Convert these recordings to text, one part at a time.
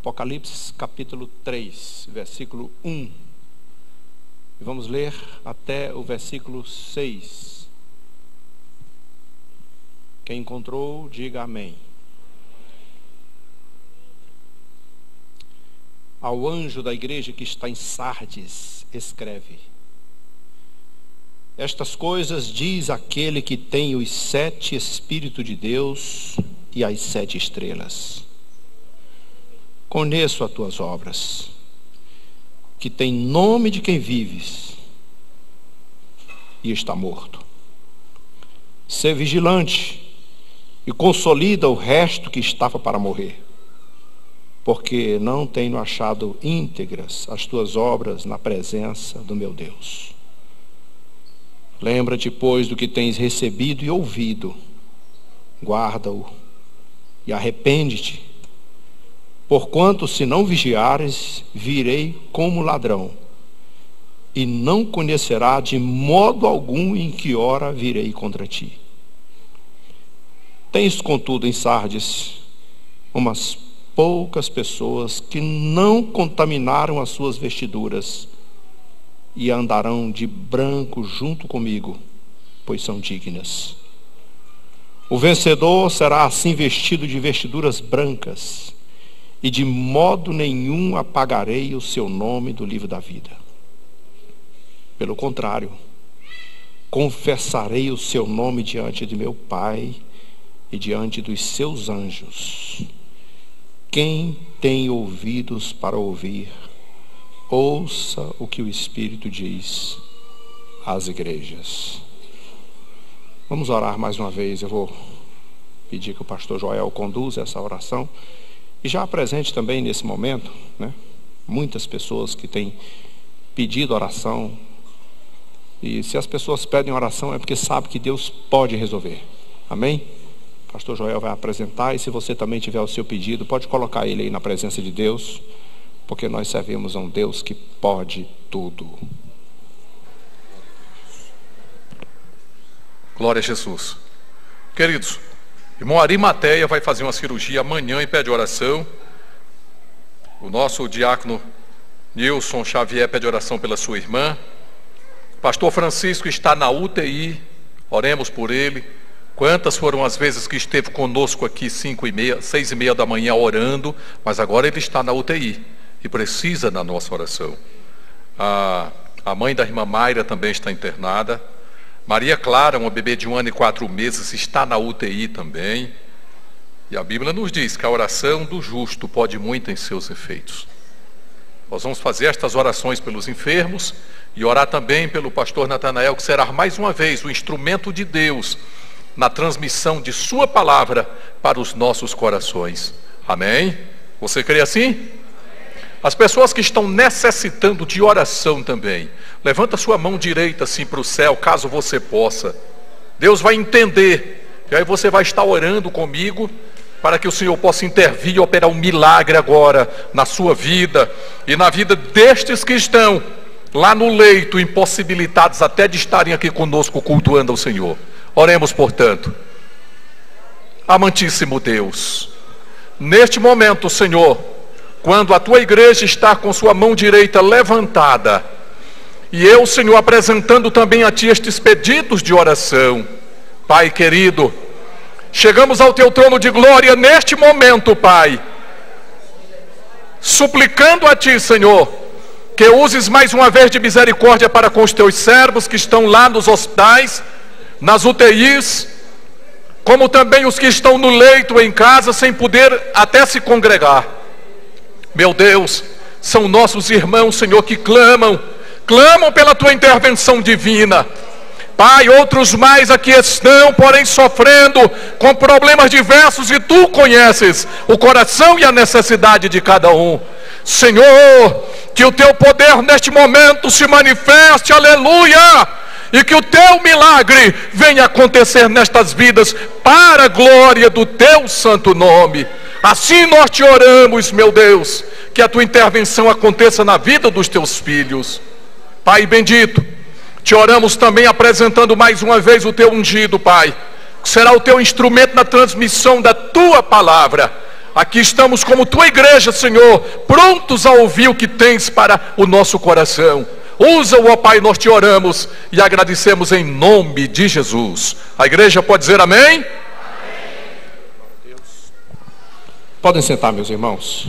Apocalipse capítulo 3, versículo 1. E vamos ler até o versículo 6. Quem encontrou, diga amém. Ao anjo da igreja que está em Sardes, escreve: estas coisas diz aquele que tem os 7 Espíritos de Deus e as 7 estrelas. Conheço as tuas obras, que tem nome de quem vives e está morto. Sê vigilante e consolida o resto que estava para morrer, porque não tenho achado íntegras as tuas obras na presença do meu Deus. Lembra-te, pois, do que tens recebido e ouvido, guarda-o e arrepende-te, porquanto se não vigiares, virei como ladrão, e não conhecerá de modo algum em que hora virei contra ti. Tens, contudo, em Sardes umas poucas pessoas que não contaminaram as suas vestiduras e andarão de branco junto comigo, pois são dignas. O vencedor será assim vestido de vestiduras brancas, e de modo nenhum apagarei o seu nome do livro da vida. Pelo contrário, confessarei o seu nome diante de meu Pai e diante dos seus anjos. Quem tem ouvidos para ouvir, ouça o que o Espírito diz às igrejas. Vamos orar mais uma vez. Eu vou pedir que o pastor Joel conduza essa oração. E já apresente também nesse momento, muitas pessoas que têm pedido oração. E se as pessoas pedem oração é porque sabem que Deus pode resolver. Amém? O pastor Joel vai apresentar, e se você também tiver o seu pedido, pode colocar ele aí na presença de Deus, porque nós servimos a um Deus que pode tudo. Glória a Jesus. Queridos, irmão Arimateia vai fazer uma cirurgia amanhã e pede oração. O nosso diácono Nilson Xavier pede oração pela sua irmã. Pastor Francisco está na UTI, oremos por ele. Quantas foram as vezes que esteve conosco aqui 5h30, 6h30 da manhã orando, mas agora ele está na UTI e precisa da nossa oração. A mãe da irmã Mayra também está internada. Maria Clara, uma bebê de 1 ano e 4 meses, está na UTI também. E a Bíblia nos diz que a oração do justo pode muito em seus efeitos. Nós vamos fazer estas orações pelos enfermos e orar também pelo pastor Natanael, que será mais uma vez o instrumento de Deus na transmissão de sua palavra para os nossos corações. Amém? Você crê assim? As pessoas que estão necessitando de oração também, levanta sua mão direita assim para o céu, caso você possa. Deus vai entender, e aí você vai estar orando comigo, para que o Senhor possa intervir e operar um milagre agora na sua vida, e na vida destes que estão lá no leito, impossibilitados até de estarem aqui conosco cultuando ao Senhor. Oremos, portanto. Amantíssimo Deus, neste momento, Senhor, quando a tua igreja está com sua mão direita levantada, e eu, Senhor, apresentando também a ti estes pedidos de oração, Pai querido, chegamos ao teu trono de glória neste momento, Pai, suplicando a ti, Senhor, que uses mais uma vez de misericórdia para com os teus servos que estão lá nos hospitais, nas UTIs, como também os que estão no leito em casa sem poder até se congregar. Meu Deus, são nossos irmãos, Senhor, que clamam pela tua intervenção divina. Pai, outros mais aqui estão, porém sofrendo com problemas diversos, e tu conheces o coração e a necessidade de cada um. Senhor, que o teu poder neste momento se manifeste, aleluia, e que o teu milagre venha acontecer nestas vidas, para a glória do teu santo nome. Assim nós te oramos, meu Deus, que a tua intervenção aconteça na vida dos teus filhos. Pai bendito, te oramos também apresentando mais uma vez o teu ungido, Pai, que será o teu instrumento na transmissão da tua palavra. Aqui estamos como tua igreja, Senhor, prontos a ouvir o que tens para o nosso coração. Usa-o, ó Pai, nós te oramos e agradecemos em nome de Jesus. A igreja pode dizer amém? Amém. Podem sentar, meus irmãos.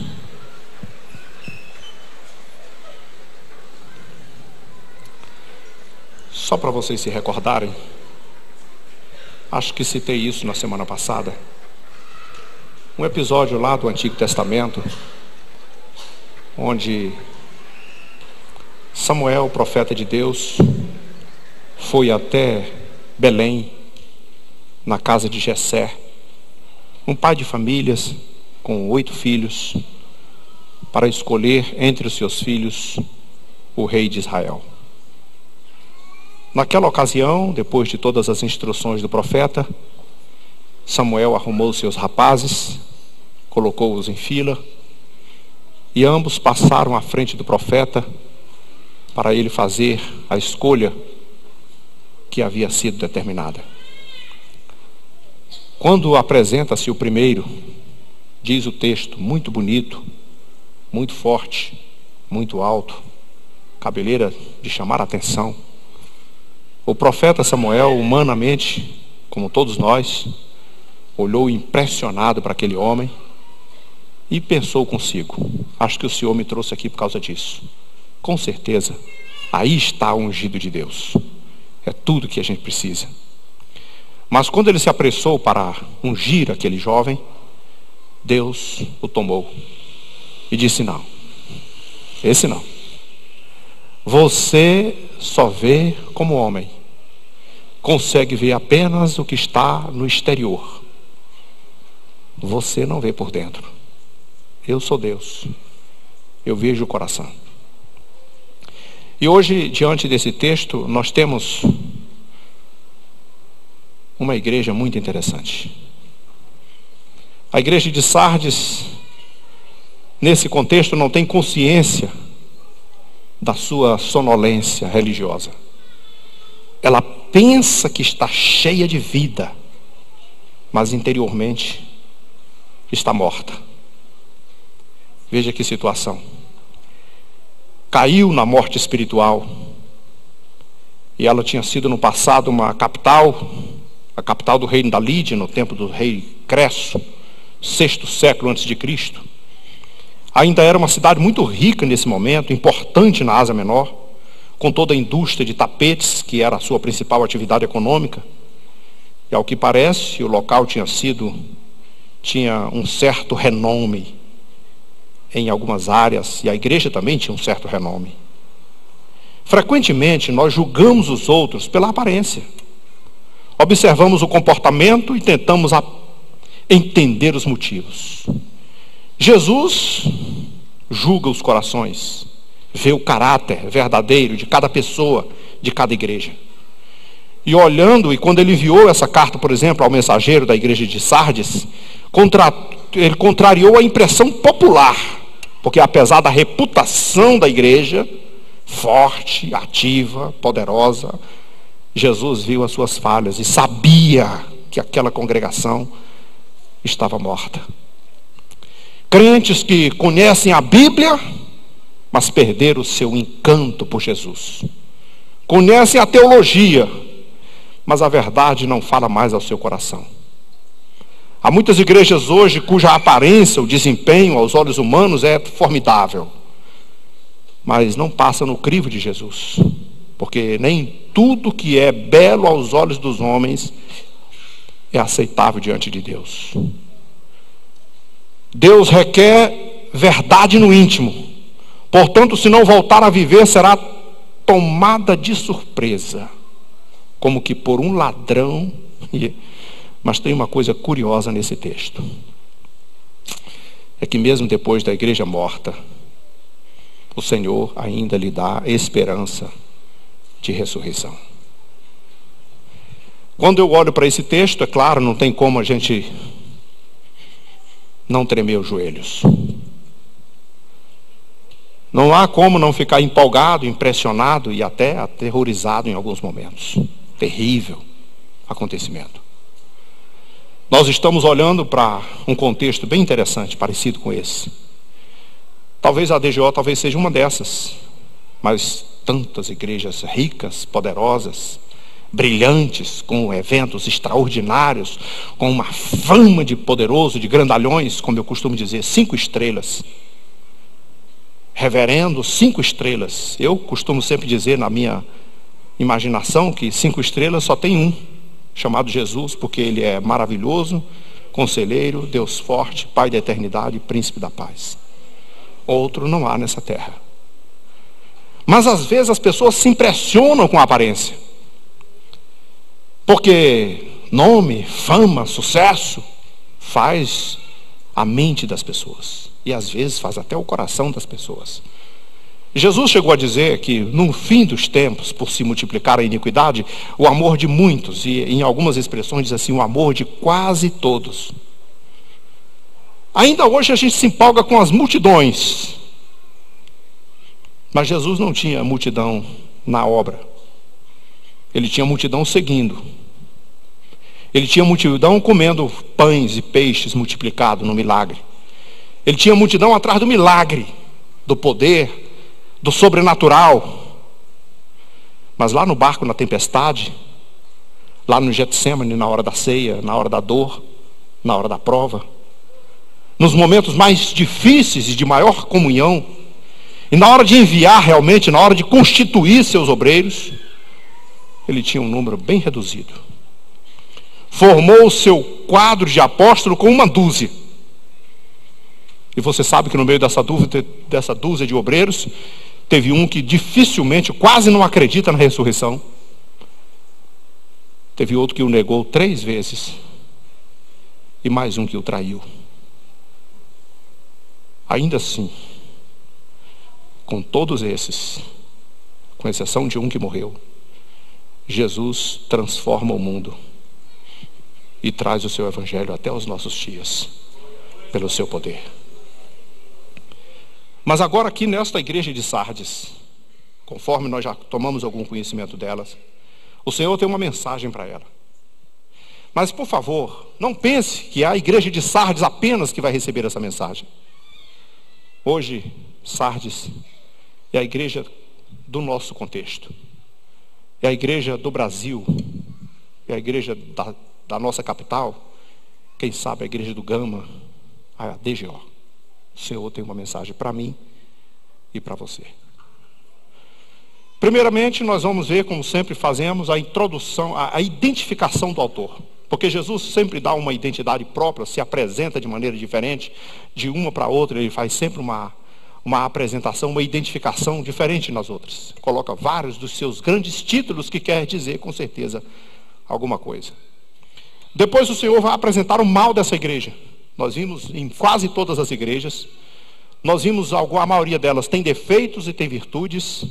Só para vocês se recordarem, acho que citei isso na semana passada. Um episódio lá do Antigo Testamento, onde Samuel, profeta de Deus, foi até Belém, na casa de Jessé, um pai de famílias com 8 filhos, para escolher entre os seus filhos o rei de Israel. Naquela ocasião, depois de todas as instruções do profeta, Samuel arrumou seus rapazes, colocou-os em fila, e ambos passaram à frente do profeta para ele fazer a escolha que havia sido determinada. Quando apresenta-se o primeiro, diz o texto, muito bonito, muito forte, muito alto, cabeleira de chamar a atenção. O profeta Samuel, humanamente, como todos nós, olhou impressionado para aquele homem e pensou consigo: acho que o Senhor me trouxe aqui por causa disso. Com certeza, aí está o ungido de Deus. É tudo que a gente precisa. Mas quando ele se apressou para ungir aquele jovem, Deus o tomou e disse: não, esse não. Você só vê como homem, consegue ver apenas o que está no exterior. Você não vê por dentro. Eu sou Deus, eu vejo o coração. E hoje, diante desse texto, nós temos uma igreja muito interessante. A igreja de Sardes, nesse contexto, não tem consciência da sua sonolência religiosa. Ela pensa que está cheia de vida, mas interiormente está morta. Veja que situação. Caiu na morte espiritual. E ela tinha sido no passado uma capital, a capital do reino da Lídia, no tempo do rei Cresso, 6º século antes de Cristo. Ainda era uma cidade muito rica nesse momento, importante na Ásia Menor, com toda a indústria de tapetes, que era a sua principal atividade econômica. E ao que parece, o local tinha um certo renome em algumas áreas, e a igreja também tinha um certo renome. Frequentemente nós julgamos os outros pela aparência. Observamos o comportamento e tentamos entender os motivos. Jesus julga os corações, vê o caráter verdadeiro de cada pessoa, de cada igreja. E olhando, e quando ele enviou essa carta, por exemplo, ao mensageiro da igreja de Sardes, ele contrariou a impressão popular, porque apesar da reputação da igreja, forte, ativa, poderosa, Jesus viu as suas falhas e sabia que aquela congregação estava morta. Crentes que conhecem a Bíblia, mas perderam o seu encanto por Jesus. Conhecem a teologia, mas a verdade não fala mais ao seu coração. Há muitas igrejas hoje cuja aparência, o desempenho aos olhos humanos é formidável, mas não passa no crivo de Jesus, porque nem tudo que é belo aos olhos dos homens é aceitável diante de Deus. Deus requer verdade no íntimo. Portanto, se não voltar a viver, será tomada de surpresa, como que por um ladrão. Mas tem uma coisa curiosa nesse texto. É que mesmo depois da igreja morta, o Senhor ainda lhe dá esperança de ressurreição. Quando eu olho para esse texto, é claro, não tem como a gente não tremer os joelhos. Não há como não ficar empolgado, impressionado e até aterrorizado em alguns momentos. Terrível acontecimento. Nós estamos olhando para um contexto bem interessante, parecido com esse. Talvez a DGO talvez seja uma dessas, mas tantas igrejas ricas, poderosas, brilhantes, com eventos extraordinários, com uma fama de poderoso, de grandalhões, como eu costumo dizer, 5 estrelas. Reverendo 5 estrelas. Eu costumo sempre dizer na minha imaginação que 5 estrelas só tem um, chamado Jesus, porque ele é maravilhoso, conselheiro, Deus forte, Pai da eternidade, príncipe da paz. Outro não há nessa terra. Mas às vezes as pessoas se impressionam com a aparência, porque nome, fama, sucesso faz a mente das pessoas, e às vezes faz até o coração das pessoas. Jesus chegou a dizer que no fim dos tempos, por se multiplicar a iniquidade, o amor de muitos, e em algumas expressões diz assim, o amor de quase todos. Ainda hoje a gente se empolga com as multidões, mas Jesus não tinha multidão na obra. Ele tinha multidão seguindo. Ele tinha multidão comendo pães e peixes multiplicados no milagre. Ele tinha multidão atrás do milagre, do poder, do sobrenatural. Mas lá no barco, na tempestade, lá no Getsemane, na hora da ceia, na hora da dor, na hora da prova, nos momentos mais difíceis e de maior comunhão, e na hora de enviar realmente, na hora de constituir seus obreiros, ele tinha um número bem reduzido. Formou o seu quadro de apóstolo com 12. E você sabe que no meio dessa dúzia de obreiros, teve um que dificilmente, quase não acredita na ressurreição. Teve outro que o negou 3 vezes. E mais um que o traiu. Ainda assim, com todos esses, com exceção de um que morreu, Jesus transforma o mundo e traz o seu evangelho até os nossos dias, pelo seu poder. Mas agora aqui nesta igreja de Sardes, conforme nós já tomamos algum conhecimento delas, o Senhor tem uma mensagem para ela. Mas por favor, não pense que é a igreja de Sardes apenas que vai receber essa mensagem. Hoje, Sardes é a igreja do nosso contexto. É a igreja do Brasil. É a igreja da nossa capital. Quem sabe a igreja do Gama, a DGO. O Senhor tem uma mensagem para mim e para você. Primeiramente, nós vamos ver, como sempre fazemos, a introdução, a identificação do autor. Porque Jesus sempre dá uma identidade própria, se apresenta de maneira diferente, de uma para outra, ele faz sempre uma apresentação, uma identificação diferente nas outras. Coloca vários dos seus grandes títulos que quer dizer, com certeza, alguma coisa. Depois o Senhor vai apresentar o mal dessa igreja. Nós vimos em quase todas as igrejas, nós vimos a maioria delas tem defeitos e tem virtudes.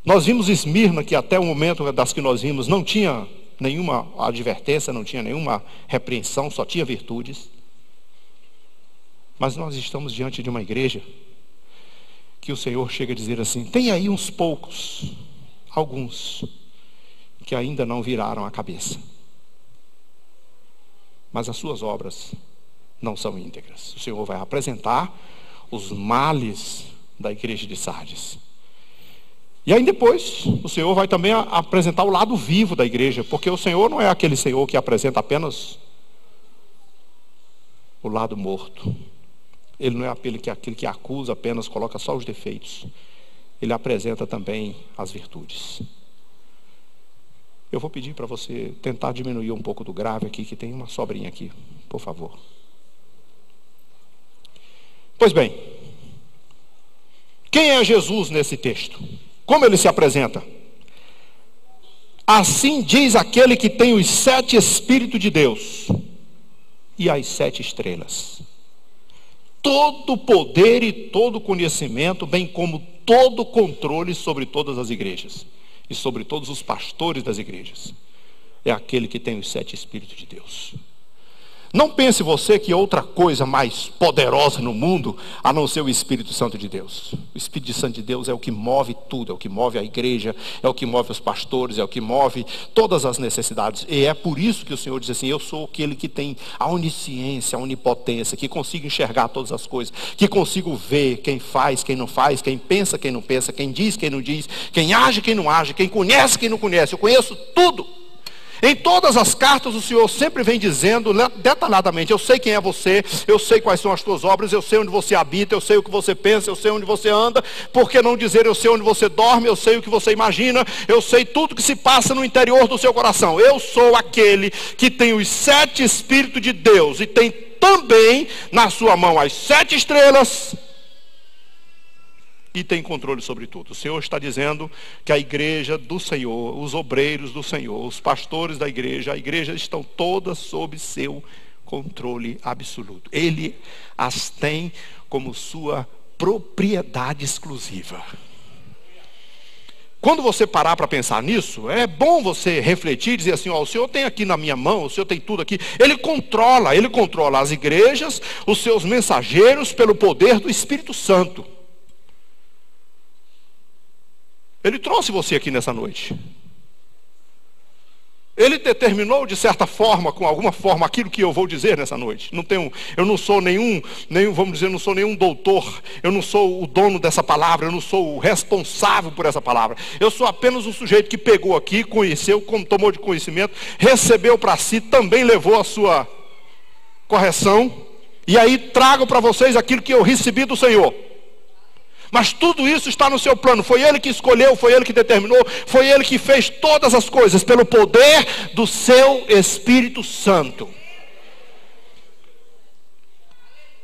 Nós vimos Esmirna, que até o momento das que nós vimos não tinha nenhuma advertência, não tinha nenhuma repreensão, só tinha virtudes. Mas nós estamos diante de uma igreja que o Senhor chega a dizer assim, tem aí uns poucos, alguns, que ainda não viraram a cabeça. Mas as suas obras não são íntegras. O Senhor vai apresentar os males da igreja de Sardes. E aí depois, o Senhor vai também apresentar o lado vivo da igreja, porque o Senhor não é aquele Senhor que apresenta apenas o lado morto. Ele não é aquele que acusa apenas, coloca só os defeitos. Ele apresenta também as virtudes. Eu vou pedir para você tentar diminuir um pouco do grave aqui, que tem uma sobrinha aqui, por favor. Pois bem, quem é Jesus nesse texto? Como ele se apresenta? Assim diz aquele que tem os 7 Espíritos de Deus e as 7 estrelas. Todo poder e todo conhecimento, bem como todo controle sobre todas as igrejas e sobre todos os pastores das igrejas, é aquele que tem os 7 Espíritos de Deus. Não pense você que outra coisa mais poderosa no mundo, a não ser o Espírito Santo de Deus. O Espírito Santo de Deus é o que move tudo, é o que move a igreja, é o que move os pastores, é o que move todas as necessidades. E é por isso que o Senhor diz assim: eu sou aquele que tem a onisciência, a onipotência, que consigo enxergar todas as coisas, que consigo ver quem faz, quem não faz, quem pensa, quem não pensa, quem diz, quem não diz, quem age, quem não age, quem conhece, quem não conhece. Eu conheço tudo. Em todas as cartas o Senhor sempre vem dizendo detalhadamente: eu sei quem é você, eu sei quais são as tuas obras, eu sei onde você habita, eu sei o que você pensa, eu sei onde você anda. Por que não dizer: eu sei onde você dorme, eu sei o que você imagina, eu sei tudo que se passa no interior do seu coração. Eu sou aquele que tem os 7 Espíritos de Deus e tem também na sua mão as 7 estrelas e tem controle sobre tudo. O Senhor está dizendo que a igreja do Senhor, os obreiros do Senhor, os pastores da igreja, a igreja estão todas sob seu controle absoluto. Ele as tem como sua propriedade exclusiva. Quando você parar para pensar nisso, é bom você refletir e dizer assim: ó, o Senhor tem aqui na minha mão, o Senhor tem tudo aqui. Ele controla as igrejas, os seus mensageiros, pelo poder do Espírito Santo. Ele trouxe você aqui nessa noite. Ele determinou de certa forma, com alguma forma, aquilo que eu vou dizer nessa noite. Eu não sou nenhum, vamos dizer, não sou nenhum doutor. Eu não sou o dono dessa palavra, eu não sou o responsável por essa palavra. Eu sou apenas um sujeito que pegou aqui, conheceu, tomou de conhecimento, recebeu para si, também levou a sua correção, e aí trago para vocês aquilo que eu recebi do Senhor. Mas tudo isso está no seu plano. Foi Ele que escolheu, foi Ele que determinou, foi Ele que fez todas as coisas pelo poder do seu Espírito Santo.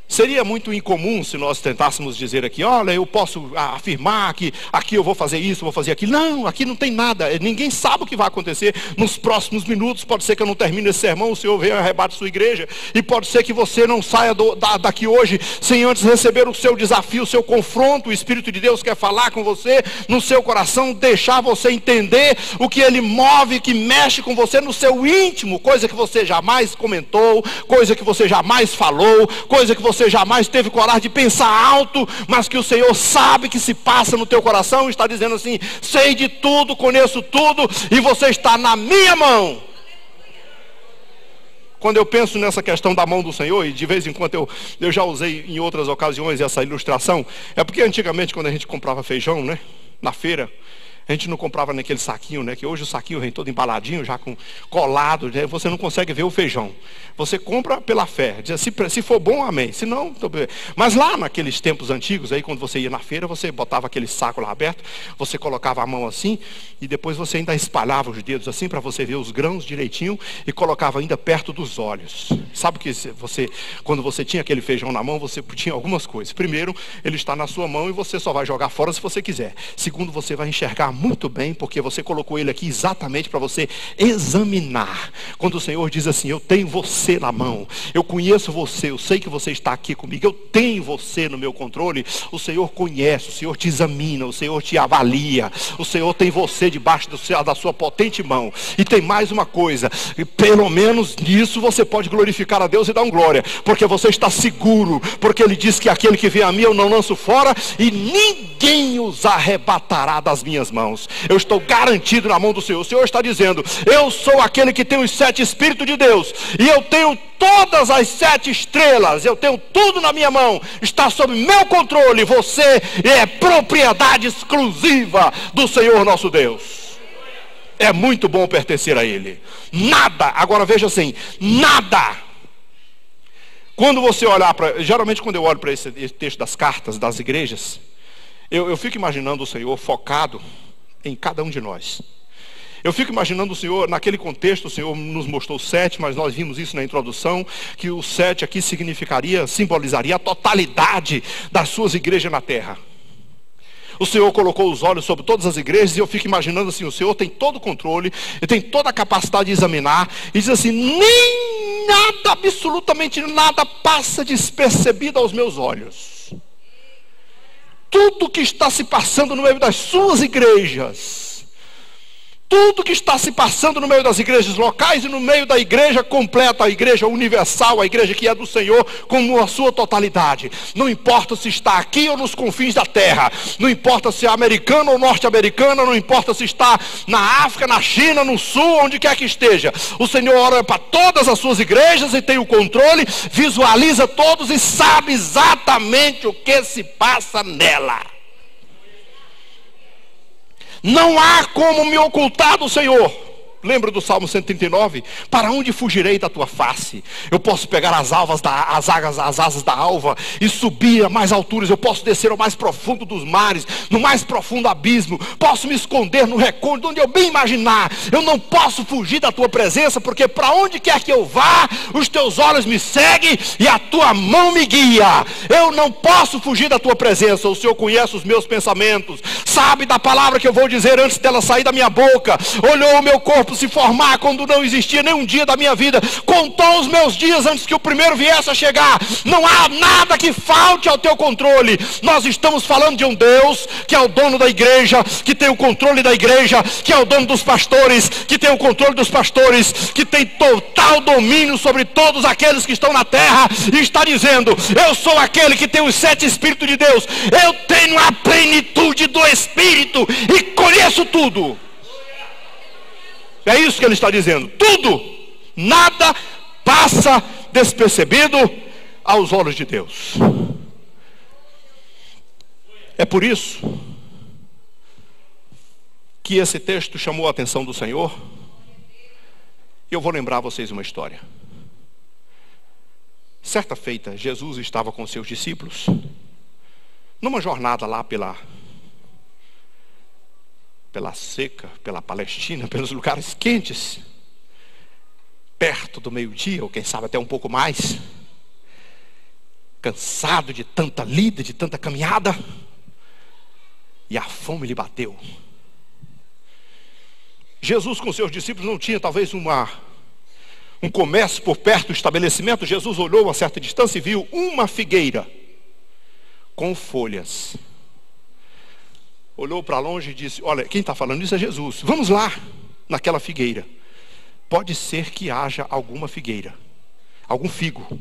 Seria muito incomum se nós tentássemos dizer aqui: olha, eu posso afirmar que aqui eu vou fazer isso, vou fazer aquilo. Não, aqui não tem nada. Ninguém sabe o que vai acontecer nos próximos minutos. Pode ser que eu não termine esse sermão, o Senhor venha e arrebate sua igreja. E pode ser que você não saia daqui hoje sem antes receber o seu desafio, o seu confronto. O Espírito de Deus quer falar com você no seu coração, deixar você entender o que Ele move, que mexe com você no seu íntimo. Coisa que você jamais comentou, coisa que você jamais falou, coisa que você jamais teve coragem de pensar alto, mas que o Senhor sabe que se passa no teu coração, e está dizendo assim: sei de tudo, conheço tudo, e você está na minha mão. Quando eu penso nessa questão da mão do Senhor, e de vez em quando eu já usei em outras ocasiões essa ilustração, é porque antigamente, quando a gente comprava feijão, né, na feira, a gente não comprava naquele saquinho, né? Que hoje o saquinho vem todo embaladinho, já com colado, né? Você não consegue ver o feijão. Você compra pela fé. Diz assim: se for bom, amém. Se não, mas lá naqueles tempos antigos, aí quando você ia na feira, você botava aquele saco lá aberto, você colocava a mão assim, e depois você ainda espalhava os dedos assim, para você ver os grãos direitinho, e colocava ainda perto dos olhos. Sabe que quando você tinha aquele feijão na mão, você tinha algumas coisas. Primeiro, ele está na sua mão e você só vai jogar fora se você quiser. Segundo, você vai enxergar muito bem, porque você colocou ele aqui exatamente para você examinar. Quando o Senhor diz assim: eu tenho você na mão, eu conheço você, eu sei que você está aqui comigo, eu tenho você no meu controle. O Senhor conhece, o Senhor te examina, o Senhor te avalia, o Senhor tem você debaixo da sua potente mão. E tem mais uma coisa: pelo menos nisso você pode glorificar a Deus e dar um glória, porque você está seguro, porque Ele diz que aquele que vem a mim eu não lanço fora, e ninguém os arrebatará das minhas mãos. Eu estou garantido na mão do Senhor. O Senhor está dizendo: eu sou aquele que tem os 7 Espíritos de Deus, e eu tenho todas as 7 estrelas, eu tenho tudo na minha mão, está sob meu controle. Você é propriedade exclusiva do Senhor nosso Deus. É muito bom pertencer a Ele. Nada, agora veja assim, nada. Quando você olhar geralmente quando eu olho para esse texto das cartas das igrejas, eu fico imaginando o Senhor focado em cada um de nós. Eu fico imaginando o Senhor, naquele contexto, o Senhor nos mostrou 7, mas nós vimos isso na introdução, que o 7 aqui simbolizaria a totalidade das suas igrejas na terra. O Senhor colocou os olhos sobre todas as igrejas, e eu fico imaginando assim: o Senhor tem todo o controle, Ele tem toda a capacidade de examinar, e diz assim: nem nada, absolutamente nada passa despercebido aos meus olhos. Tudo que está se passando no meio das suas igrejas, Tudo que está se passando no meio das igrejas locais e no meio da igreja completa, a igreja universal, a igreja que é do Senhor, como a sua totalidade. Não importa se está aqui ou nos confins da terra, não importa se é americano ou norte-americano, não importa se está na África, na China, no Sul, onde quer que esteja. O Senhor olha para todas as suas igrejas e tem o controle, visualiza todos e sabe exatamente o que se passa nela. Não há como me ocultar do Senhor. Lembra do Salmo 139? Para onde fugirei da tua face? Eu posso pegar as asas da alva e subir a mais alturas. Eu posso descer ao mais profundo dos mares, no mais profundo abismo. Posso me esconder no recôndito, onde eu bem imaginar. Eu não posso fugir da tua presença, porque para onde quer que eu vá, os teus olhos me seguem e a tua mão me guia. Eu não posso fugir da tua presença. O Senhor conhece os meus pensamentos, sabe da palavra que eu vou dizer antes dela sair da minha boca. Olhou o meu corpo se formar quando não existia nenhum dia da minha vida, contou os meus dias antes que o primeiro viesse a chegar. Não há nada que falte ao teu controle. Nós estamos falando de um Deus que é o dono da igreja, que tem o controle da igreja, que é o dono dos pastores, que tem o controle dos pastores, que tem total domínio sobre todos aqueles que estão na terra, e está dizendo: eu sou aquele que tem os 7 Espíritos de Deus, eu tenho a plenitude do Espírito e conheço tudo. É isso que ele está dizendo. Tudo, nada passa despercebido aos olhos de Deus. É por isso que esse texto chamou a atenção do Senhor. Eu vou lembrar a vocês uma história. Certa feita, Jesus estava com seus discípulos numa jornada lá pela seca, pela Palestina, pelos lugares quentes, perto do meio-dia, ou quem sabe até um pouco mais, cansado de tanta lida, de tanta caminhada, e a fome lhe bateu. Jesus com seus discípulos não tinha talvez um comércio por perto do estabelecimento. Jesus olhou a certa distância e viu uma figueira com folhas. Olhou para longe e disse: olha, quem está falando isso é Jesus. Vamos lá naquela figueira. Pode ser que haja alguma figueira, algum figo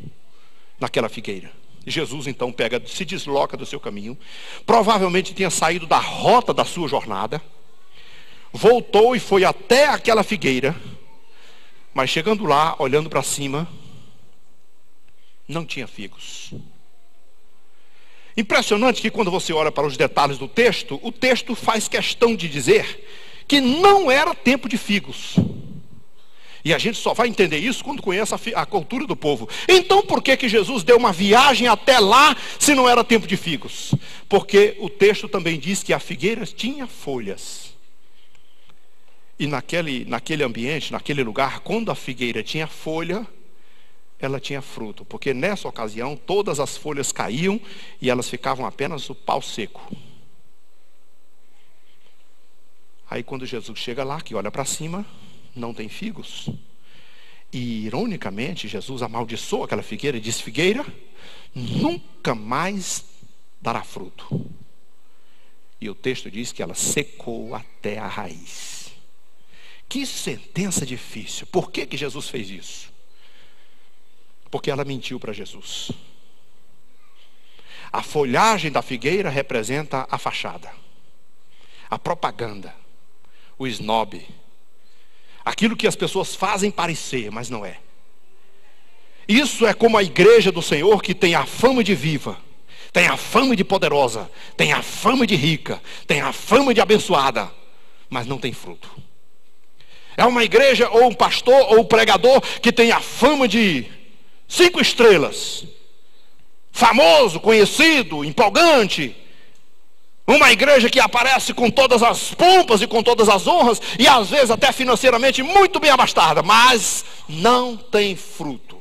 naquela figueira. E Jesus então se desloca do seu caminho. Provavelmente tinha saído da rota da sua jornada, voltou e foi até aquela figueira. Mas chegando lá, olhando para cima, não tinha figos. Impressionante que quando você olha para os detalhes do texto, o texto faz questão de dizer que não era tempo de figos. E a gente só vai entender isso quando conhece a cultura do povo. Então por que Jesus deu uma viagem até lá se não era tempo de figos? Porque o texto também diz que a figueira tinha folhas. E naquele ambiente, naquele lugar, quando a figueira tinha folha, ela tinha fruto, porque nessa ocasião todas as folhas caíam e elas ficavam apenas o pau seco. Aí quando Jesus chega lá, que olha para cima, não tem figos. E ironicamente Jesus amaldiçoa aquela figueira e diz: figueira, nunca mais dará fruto. E o texto diz que ela secou até a raiz. Que sentença difícil. Por que Jesus fez isso? Porque ela mentiu para Jesus. A folhagem da figueira representa a fachada, a propaganda, o esnobe, aquilo que as pessoas fazem parecer, mas não é. Isso é como a igreja do Senhor, que tem a fama de viva, tem a fama de poderosa, tem a fama de rica, tem a fama de abençoada, mas não tem fruto. É uma igreja ou um pastor ou um pregador que tem a fama de 5 estrelas, famoso, conhecido, empolgante. Uma igreja que aparece com todas as pompas e com todas as honras, e às vezes até financeiramente muito bem abastada, mas não tem fruto.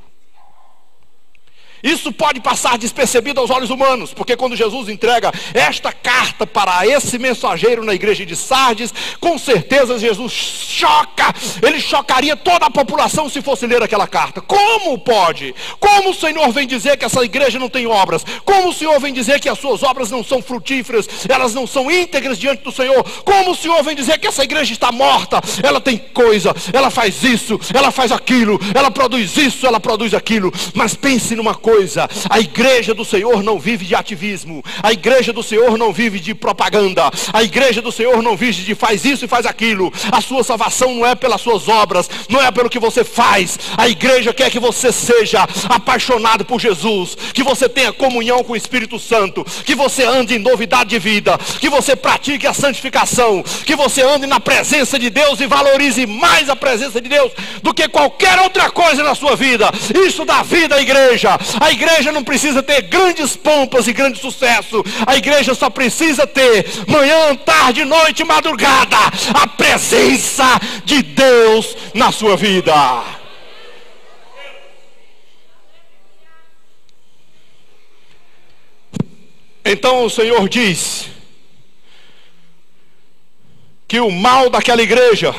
Isso pode passar despercebido aos olhos humanos, porque quando Jesus entrega esta carta para esse mensageiro na igreja de Sardes, com certeza Jesus choca, ele chocaria toda a população se fosse ler aquela carta. Como pode? Como o Senhor vem dizer que essa igreja não tem obras? Como o Senhor vem dizer que as suas obras não são frutíferas, elas não são íntegras diante do Senhor? Como o Senhor vem dizer que essa igreja está morta? Ela tem coisa, ela faz isso, ela faz aquilo, ela produz isso, ela produz aquilo. Mas pense numa coisa, a igreja do Senhor não vive de ativismo, a igreja do Senhor não vive de propaganda, a igreja do Senhor não vive de faz isso e faz aquilo. A sua salvação não é pelas suas obras, não é pelo que você faz. A igreja quer que você seja apaixonado por Jesus, que você tenha comunhão com o Espírito Santo, que você ande em novidade de vida, que você pratique a santificação, que você ande na presença de Deus e valorize mais a presença de Deus do que qualquer outra coisa na sua vida. Isso dá vida à igreja. A igreja não precisa ter grandes pompas e grande sucesso. A igreja só precisa ter manhã, tarde, noite, madrugada a presença de Deus na sua vida. Então o Senhor diz que o mal daquela igreja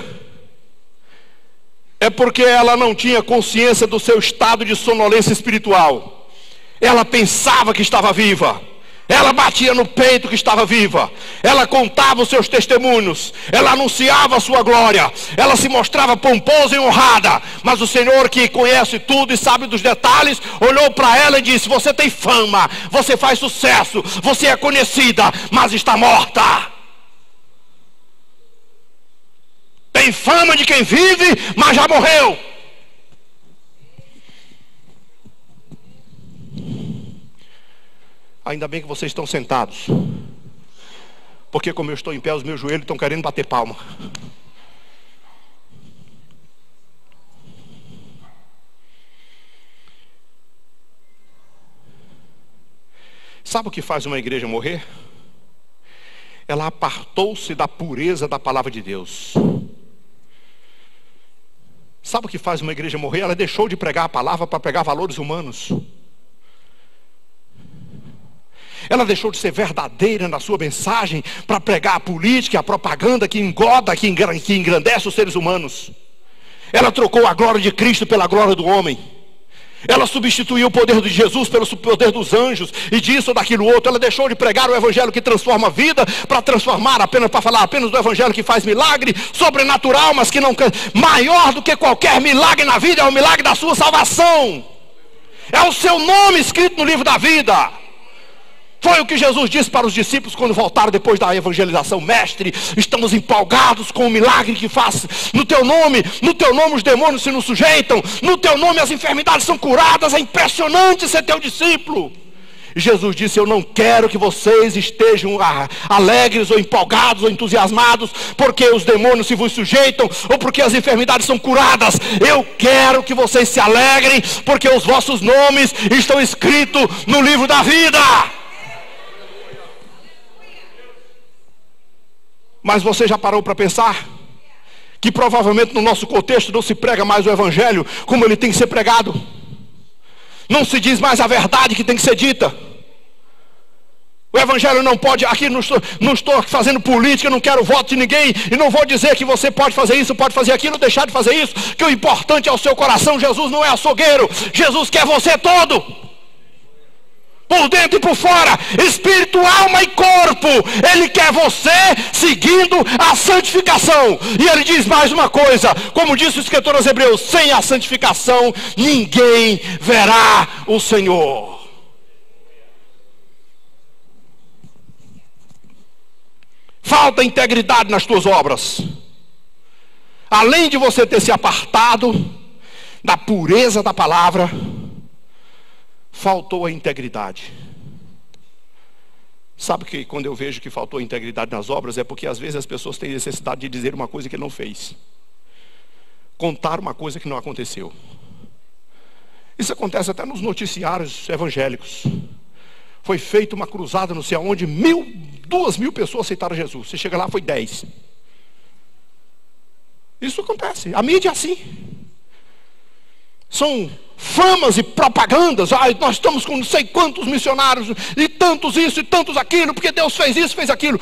é porque ela não tinha consciência do seu estado de sonolência espiritual. Ela pensava que estava viva, ela batia no peito que estava viva, ela contava os seus testemunhos, ela anunciava a sua glória, ela se mostrava pomposa e honrada. Mas o Senhor, que conhece tudo e sabe dos detalhes, olhou para ela e disse: você tem fama, você faz sucesso, você é conhecida, mas está morta. Tem fama de quem vive, mas já morreu. Ainda bem que vocês estão sentados, porque como eu estou em pé, os meus joelhos estão querendo bater palma. Sabe o que faz uma igreja morrer? Ela apartou-se da pureza da palavra de Deus. Sabe o que faz uma igreja morrer? Ela deixou de pregar a palavra para pregar valores humanos. Ela deixou de ser verdadeira na sua mensagem para pregar a política, a propaganda que engoda, que engrandece os seres humanos. Ela trocou a glória de Cristo pela glória do homem. Ela substituiu o poder de Jesus pelo poder dos anjos, e disso ou daquilo outro. Ela deixou de pregar o evangelho que transforma a vida para transformar apenas, para falar apenas do evangelho que faz milagre sobrenatural, mas que não, maior do que qualquer milagre na vida é o milagre da sua salvação. É o seu nome escrito no livro da vida. Foi o que Jesus disse para os discípulos quando voltaram depois da evangelização: mestre, estamos empolgados com o milagre que faz no teu nome os demônios se nos sujeitam, no teu nome as enfermidades são curadas, é impressionante ser teu discípulo. E Jesus disse: eu não quero que vocês estejam alegres ou empolgados ou entusiasmados porque os demônios se vos sujeitam ou porque as enfermidades são curadas. Eu quero que vocês se alegrem porque os vossos nomes estão escritos no livro da vida. Mas você já parou para pensar que provavelmente no nosso contexto não se prega mais o evangelho como ele tem que ser pregado? Não se diz mais a verdade que tem que ser dita. O evangelho não pode, aqui não estou fazendo política, não quero voto de ninguém, e não vou dizer que você pode fazer isso, pode fazer aquilo, deixar de fazer isso, que o importante é o seu coração. Jesus não é açougueiro, Jesus quer você todo, por dentro e por fora, espírito, alma e corpo. Ele quer você seguindo a santificação. E ele diz mais uma coisa, como disse o escritor aos Hebreus: sem a santificação ninguém verá o Senhor. Falta integridade nas tuas obras. Além de você ter se apartado da pureza da palavra, faltou a integridade. Sabe que quando eu vejo que faltou a integridade nas obras, é porque às vezes as pessoas têm necessidade de dizer uma coisa que ele não fez, contar uma coisa que não aconteceu. Isso acontece até nos noticiários evangélicos. Foi feita uma cruzada não sei aonde, 2.000 pessoas aceitaram Jesus. Você chega lá, foi 10. Isso acontece, a mídia é assim. São famas e propagandas. Nós estamos com não sei quantos missionários, e tantos isso e tantos aquilo, porque Deus fez isso, fez aquilo.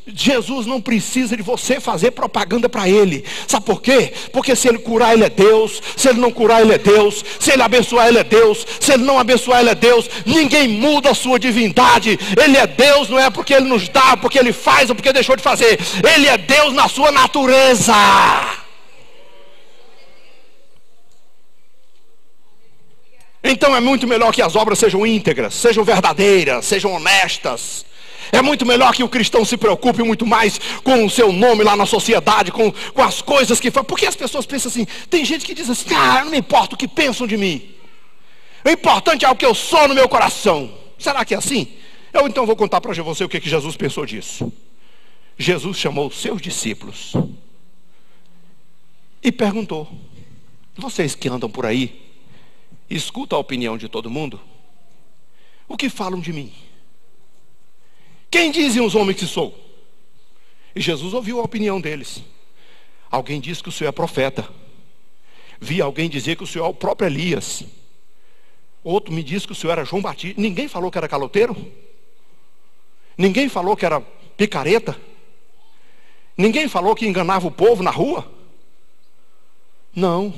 Jesus não precisa de você fazer propaganda para Ele. Sabe por quê? Porque se Ele curar, Ele é Deus. Se Ele não curar, Ele é Deus. Se Ele abençoar, Ele é Deus. Se Ele não abençoar, Ele é Deus. Ninguém muda a sua divindade. Ele é Deus, não é porque Ele nos dá, porque Ele faz ou porque deixou de fazer. Ele é Deus na sua natureza. Então é muito melhor que as obras sejam íntegras, sejam verdadeiras, sejam honestas. É muito melhor que o cristão se preocupe muito mais com o seu nome lá na sociedade, com as coisas que faz. Porque as pessoas pensam assim, tem gente que diz assim, não me importa o que pensam de mim. O importante é o que eu sou no meu coração. Será que é assim? Eu então vou contar para você o que Jesus pensou disso. Jesus chamou os seus discípulos e perguntou, vocês que andam por aí, escuta a opinião de todo mundo, o que falam de mim? Quem dizem os homens que sou? E Jesus ouviu a opinião deles. Alguém diz que o Senhor é profeta. Vi alguém dizer que o Senhor é o próprio Elias. Outro me disse que o Senhor era João Batista. Ninguém falou que era caloteiro? Ninguém falou que era picareta? Ninguém falou que enganava o povo na rua? Não.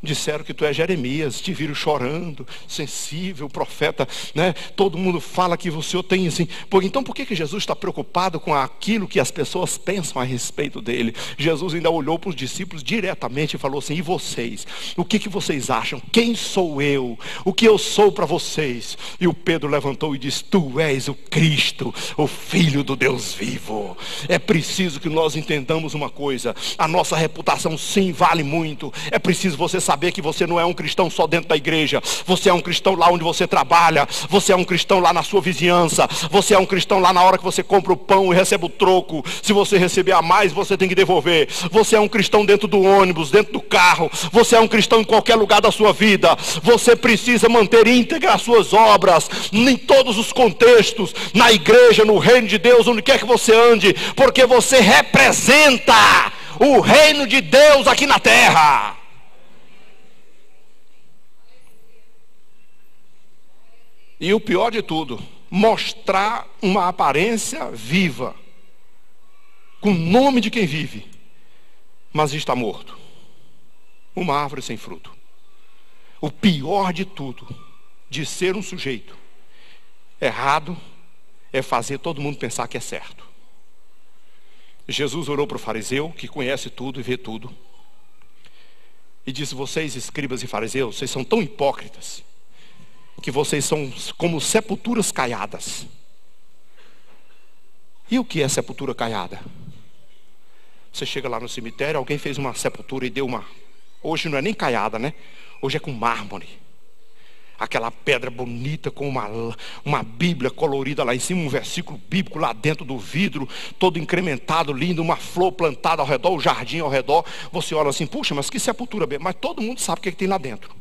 Disseram que tu és Jeremias, te viram chorando, sensível, profeta, né? Todo mundo fala que o Senhor tem assim. Então por que Jesus está preocupado com aquilo que as pessoas pensam a respeito dele? Jesus ainda olhou para os discípulos diretamente e falou assim, e vocês? O que vocês acham? Quem sou eu? O que eu sou para vocês? E o Pedro levantou e disse, tu és o Cristo, o Filho do Deus vivo. É preciso que nós entendamos uma coisa, a nossa reputação sim vale muito. É preciso você saber que você não é um cristão só dentro da igreja. Você é um cristão lá onde você trabalha. Você é um cristão lá na sua vizinhança. Você é um cristão lá na hora que você compra o pão e recebe o troco. Se você receber a mais, você tem que devolver. Você é um cristão dentro do ônibus, dentro do carro. Você é um cristão em qualquer lugar da sua vida. Você precisa manter íntegra as suas obras, em todos os contextos, na igreja, no reino de Deus, onde quer que você ande, porque você representa o reino de Deus aqui na terra. E o pior de tudo, mostrar uma aparência viva, com o nome de quem vive, mas está morto. Uma árvore sem fruto. O pior de tudo, de ser um sujeito errado, é fazer todo mundo pensar que é certo. Jesus orou para o fariseu, que conhece tudo e vê tudo, e disse, vocês escribas e fariseus, vocês são tão hipócritas, que vocês são como sepulturas caiadas. E o que é sepultura caiada? Você chega lá no cemitério, alguém fez uma sepultura e deu uma... Hoje não é nem caiada, né? Hoje é com mármore. Aquela pedra bonita com uma Bíblia colorida lá em cima, um versículo bíblico lá dentro do vidro, todo incrementado, lindo, uma flor plantada ao redor, o jardim ao redor. Você olha assim, puxa, mas que sepultura bem. Mas todo mundo sabe o que tem lá dentro.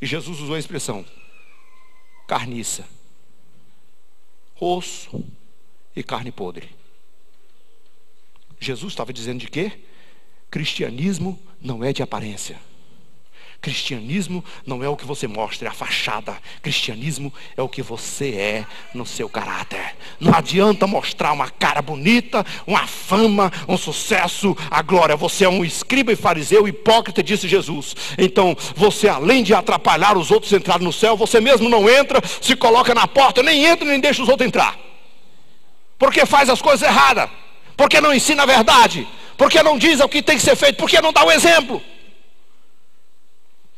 E Jesus usou a expressão carniça, osso e carne podre. Jesus estava dizendo de quê? Cristianismo não é de aparência. Cristianismo não é o que você mostra, é a fachada. Cristianismo é o que você é no seu caráter. Não adianta mostrar uma cara bonita, uma fama, um sucesso, a glória. Você é um escriba e fariseu, hipócrita, disse Jesus. Então você, além de atrapalhar os outros entrarem no céu, você mesmo não entra, se coloca na porta, nem entra nem deixa os outros entrar. Porque faz as coisas erradas, porque não ensina a verdade, porque não diz o que tem que ser feito, porque não dá o exemplo.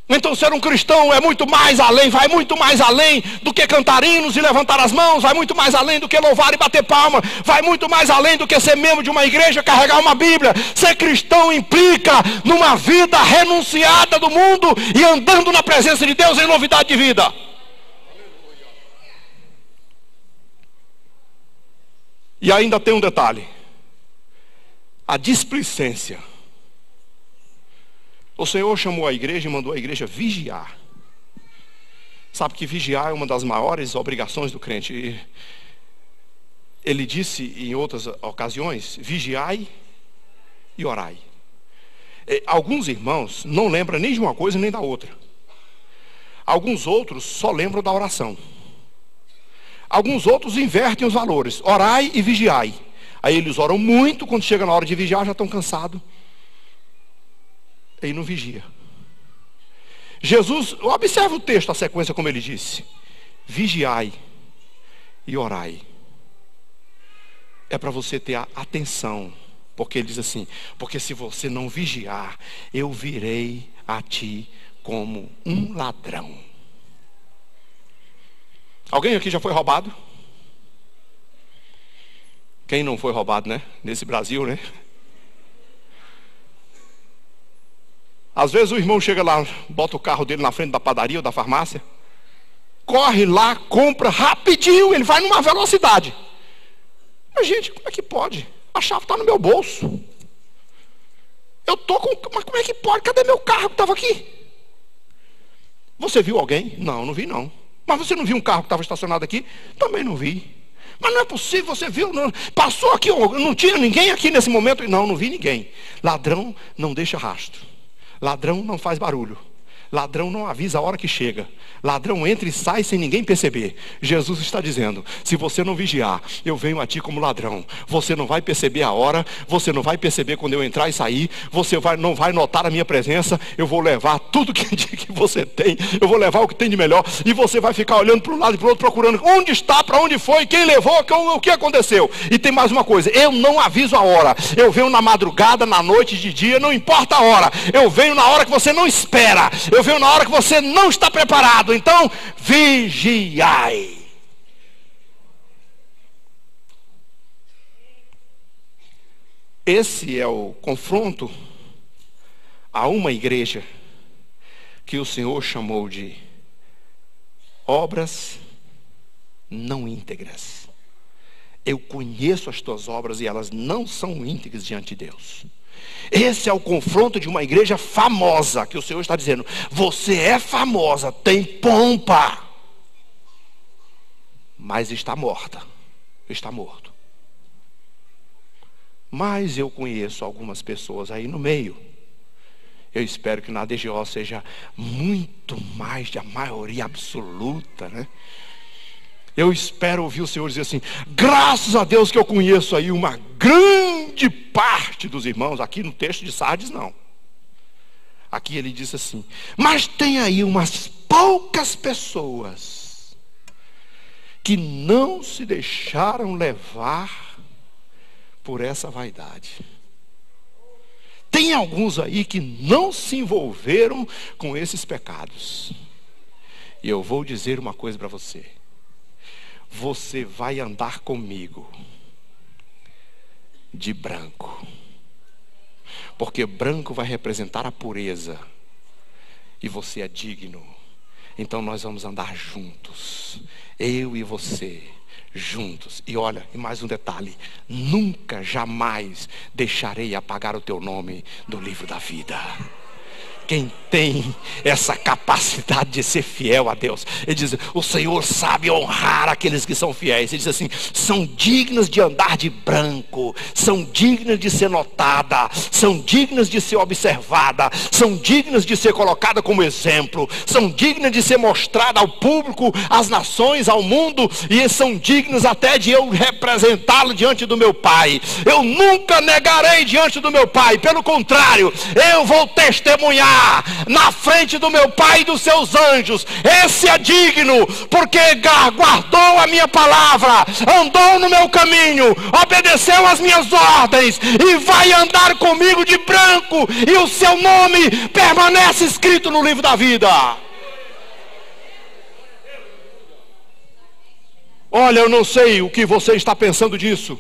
Então ser um cristão é muito mais além, vai muito mais além do que cantar hinos e levantar as mãos, vai muito mais além do que louvar e bater palma, vai muito mais além do que ser membro de uma igreja, carregar uma Bíblia. Ser cristão implica numa vida renunciada do mundo e andando na presença de Deus em novidade de vida. E ainda tem um detalhe, a displicência. O Senhor chamou a igreja e mandou a igreja vigiar. Sabe que vigiar é uma das maiores obrigações do crente. Ele disse em outras ocasiões, vigiai e orai. Alguns irmãos não lembram nem de uma coisa nem da outra. Alguns outros só lembram da oração. Alguns outros invertem os valores. Orai e vigiai. Aí eles oram muito, quando chega na hora de vigiar já estão cansados. Aí não vigia. Jesus, observa o texto, a sequência como ele disse. Vigiai e orai. É para você ter a atenção. Porque ele diz assim, porque se você não vigiar, eu virei a ti como um ladrão. Alguém aqui já foi roubado? Quem não foi roubado, né? Nesse Brasil, né? Às vezes o irmão chega lá, bota o carro dele na frente da padaria ou da farmácia, corre lá, compra rapidinho, ele vai numa velocidade. Mas gente, como é que pode? A chave está no meu bolso. Eu estou com... Mas como é que pode? Cadê meu carro que estava aqui? Você viu alguém? Não, não vi não. Mas você não viu um carro que estava estacionado aqui? Também não vi. Mas não é possível, você viu? Não. Passou aqui, não tinha ninguém aqui nesse momento? Não, não vi ninguém. Ladrão não deixa rastro. Ladrão não faz barulho. Ladrão não avisa a hora que chega. Ladrão entra e sai sem ninguém perceber. Jesus está dizendo, se você não vigiar, eu venho a ti como ladrão. Você não vai perceber a hora, você não vai perceber quando eu entrar e sair, você não vai notar a minha presença. Eu vou levar tudo que você tem, eu vou levar o que tem de melhor, e você vai ficar olhando para um lado e para o outro, procurando onde está, para onde foi, quem levou, o que aconteceu. E tem mais uma coisa, eu não aviso a hora. Eu venho na madrugada, na noite, de dia, não importa a hora. Eu venho na hora que você não espera. Eu venho na hora que você não está preparado. Então, vigiai. Esse é o confronto a uma igreja que o Senhor chamou de obras não íntegras. Eu conheço as tuas obras e elas não são íntegras diante de Deus. Esse é o confronto de uma igreja famosa, que o Senhor está dizendo, você é famosa, tem pompa, mas está morta, está morto. Mas eu conheço algumas pessoas aí no meio. Eu espero que na DGO seja muito mais de a maioria absoluta, né? Eu espero ouvir o Senhor dizer assim, graças a Deus que eu conheço aí uma grande parte dos irmãos. Aqui no texto de Sardes não. Aqui ele diz assim, mas tem aí umas poucas pessoas que não se deixaram levar por essa vaidade. Tem alguns aí que não se envolveram com esses pecados. E eu vou dizer uma coisa para você. Você vai andar comigo de branco. Porque branco vai representar a pureza. E você é digno. Então nós vamos andar juntos. Eu e você. Juntos. E olha, e mais um detalhe. Nunca, jamais deixarei apagar o teu nome do livro da vida. Quem tem essa capacidade de ser fiel a Deus, ele diz, o Senhor sabe honrar aqueles que são fiéis. Ele diz assim, são dignas de andar de branco, são dignas de ser notada, são dignas de ser observada, são dignas de ser colocada como exemplo, são dignas de ser mostrada ao público, às nações, ao mundo, e são dignas até de eu representá-lo diante do meu Pai. Eu nunca negarei diante do meu Pai, pelo contrário, eu vou testemunhar na frente do meu Pai e dos seus anjos. Esse é digno, porque guardou a minha palavra, andou no meu caminho, obedeceu às minhas ordens, e vai andar comigo de branco, e o seu nome permanece escrito no livro da vida. Olha, eu não sei o que você está pensando disso,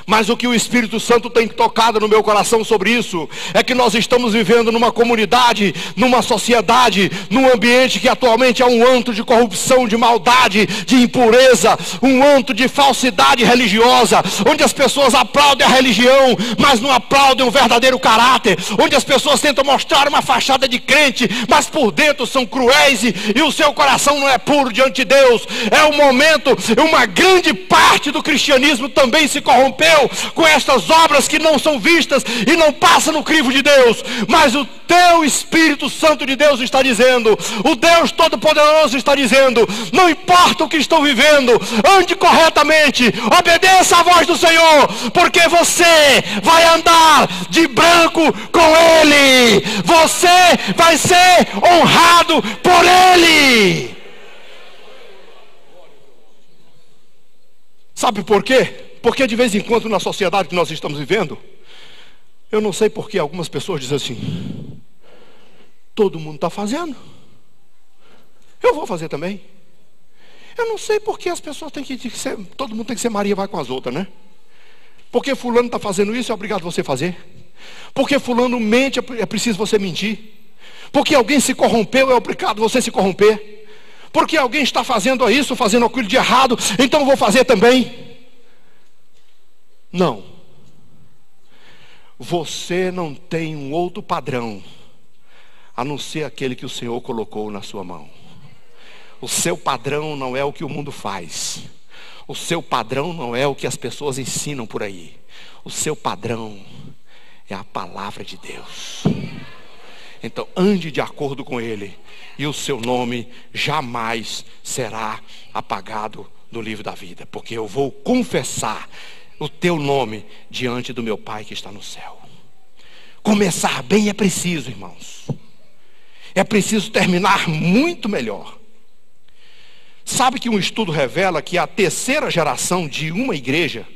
mas o que o Espírito Santo tem tocado no meu coração sobre isso é que nós estamos vivendo numa comunidade, numa sociedade, num ambiente que atualmente é um antro de corrupção, de maldade, de impureza, um antro de falsidade religiosa, onde as pessoas aplaudem a religião, mas não aplaudem o verdadeiro caráter, onde as pessoas tentam mostrar uma fachada de crente, mas por dentro são cruéis e o seu coração não é puro diante de Deus. É um momento, uma grande parte do cristianismo também se corrompeu, eu com estas obras que não são vistas e não passam no crivo de Deus. Mas o teu Espírito Santo de Deus está dizendo, o Deus Todo-Poderoso está dizendo, não importa o que estou vivendo, ande corretamente, obedeça a voz do Senhor, porque você vai andar de branco com Ele, você vai ser honrado por Ele. Sabe por quê? Porque de vez em quando na sociedade que nós estamos vivendo, eu não sei por que algumas pessoas dizem assim, todo mundo está fazendo, eu vou fazer também. Eu não sei por que as pessoas têm que ser, todo mundo tem que ser Maria vai com as outras, né? Porque fulano está fazendo isso, é obrigado você fazer. Porque fulano mente, é preciso você mentir. Porque alguém se corrompeu, é obrigado você se corromper. Porque alguém está fazendo isso, fazendo aquilo de errado, então eu vou fazer também. Não. Você não tem um outro padrão, a não ser aquele que o Senhor colocou na sua mão. O seu padrão não é o que o mundo faz. O seu padrão não é o que as pessoas ensinam por aí. O seu padrão é a palavra de Deus. Então ande de acordo com Ele, e o seu nome jamais será apagado do livro da vida, porque eu vou confessar o teu nome diante do meu Pai que está no céu. Começar bem é preciso, irmãos. É preciso terminar muito melhor. Sabe que um estudo revela que a terceira geração de uma igreja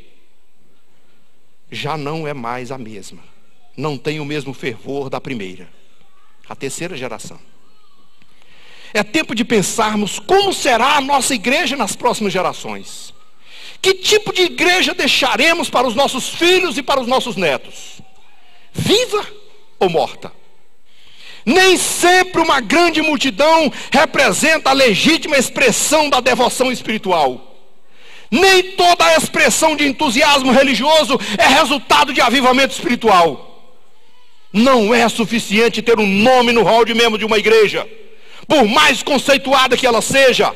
já não é mais a mesma. Não tem o mesmo fervor da primeira. A terceira geração. É tempo de pensarmos como será a nossa igreja nas próximas gerações. Que tipo de igreja deixaremos para os nossos filhos e para os nossos netos? Viva ou morta? Nem sempre uma grande multidão representa a legítima expressão da devoção espiritual. Nem toda a expressão de entusiasmo religioso é resultado de avivamento espiritual. Não é suficiente ter um nome no hall de membro de uma igreja, por mais conceituada que ela seja,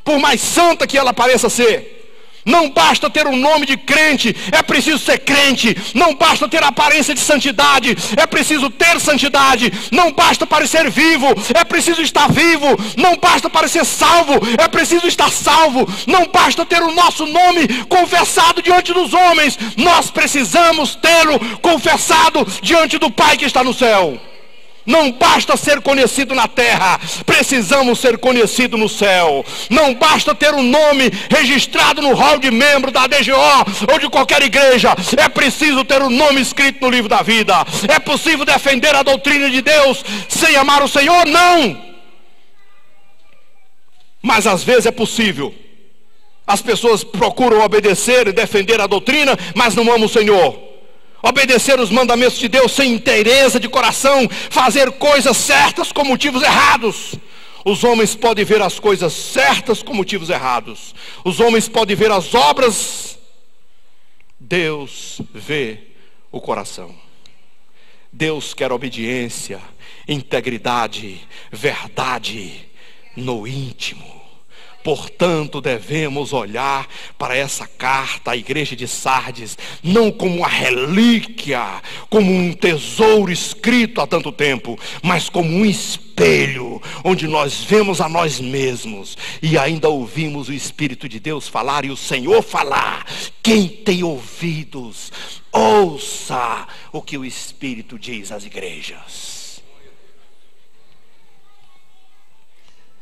por mais santa que ela pareça ser. Não basta ter um nome de crente, é preciso ser crente. Não basta ter aparência de santidade, é preciso ter santidade. Não basta parecer vivo, é preciso estar vivo. Não basta parecer salvo, é preciso estar salvo. Não basta ter o nosso nome confessado diante dos homens, nós precisamos tê-lo confessado diante do Pai que está no céu. Não basta ser conhecido na terra, precisamos ser conhecidos no céu. Não basta ter um nome registrado no hall de membro da DGO ou de qualquer igreja, é preciso ter um nome escrito no livro da vida. É possível defender a doutrina de Deus sem amar o Senhor? Não! Mas às vezes é possível. As pessoas procuram obedecer e defender a doutrina, mas não amam o Senhor. Obedecer os mandamentos de Deus sem inteireza de coração, fazer coisas certas com motivos errados. Os homens podem ver as coisas certas com motivos errados. Os homens podem ver as obras. Deus vê o coração. Deus quer obediência, integridade, verdade no íntimo. Portanto, devemos olhar para essa carta à igreja de Sardes, não como uma relíquia, como um tesouro escrito há tanto tempo, mas como um espelho, onde nós vemos a nós mesmos, e ainda ouvimos o Espírito de Deus falar, e o Senhor falar. Quem tem ouvidos, ouça o que o Espírito diz às igrejas.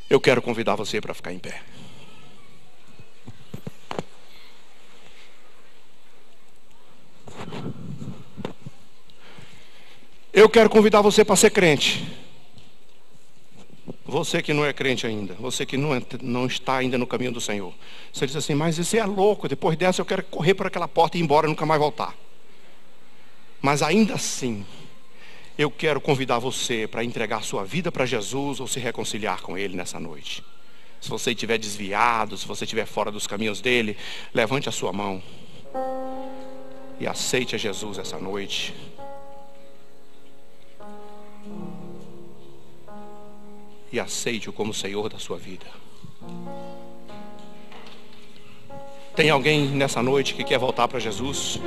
Eu quero convidar você para ficar em pé. Eu quero convidar você para ser crente. Você que não é crente ainda, você que não está ainda no caminho do Senhor. Você diz assim, mas você é louco, depois dessa eu quero correr por aquela porta e ir embora e nunca mais voltar. Mas ainda assim, eu quero convidar você para entregar sua vida para Jesus ou se reconciliar com Ele nessa noite. Se você estiver desviado, se você estiver fora dos caminhos dele, levante a sua mão e aceite a Jesus essa noite. E aceite-o como Senhor da sua vida. Tem alguém nessa noite que quer voltar para Jesus?